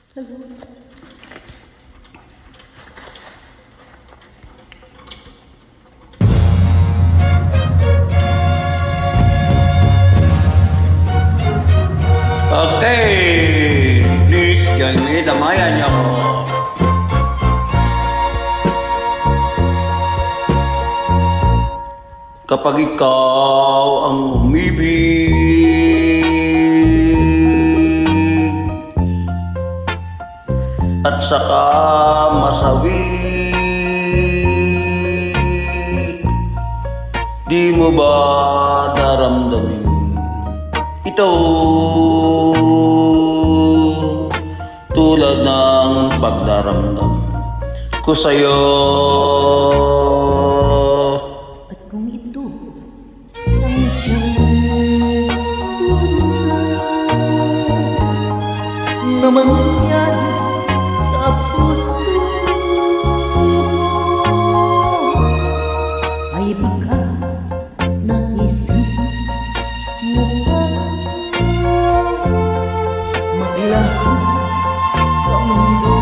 Okay, please join me. Damayan niyo ako. Kapag ikaw ang umibig at saka masawi, di mo ba daramdamin ito tulad ng pagdaramdam ko sa'yo? At kung ito ang siyang na mangyari sa puso ay baka naisip mo pa maglaho sa mundo.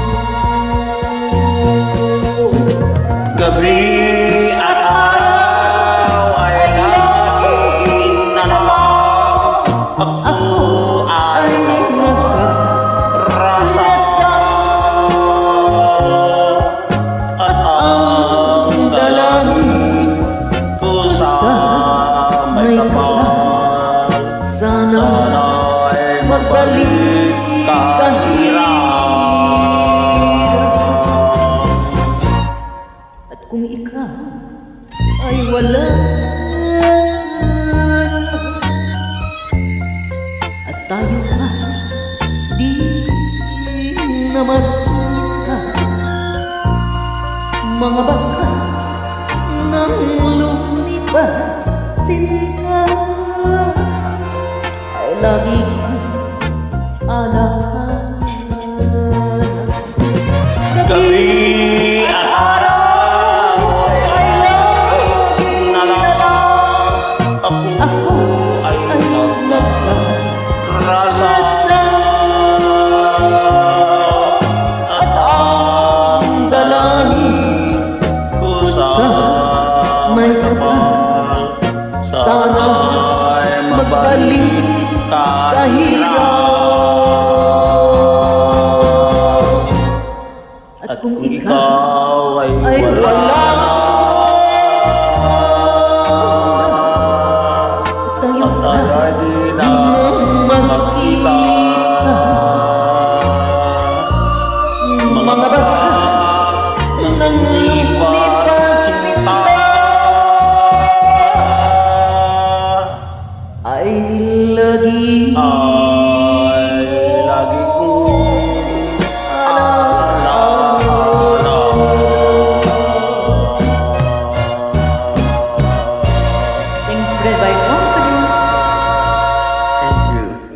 Gabi at araw ay laging nananaw, ako ay nagkarasa at ang dalangin ko sa may kapal, sana'y magbalik kahirap. At kung ikaw ay wala at tayo ay di naman ka, mga bakas ng lumipas sinta ay lagi kong alaala. Gabi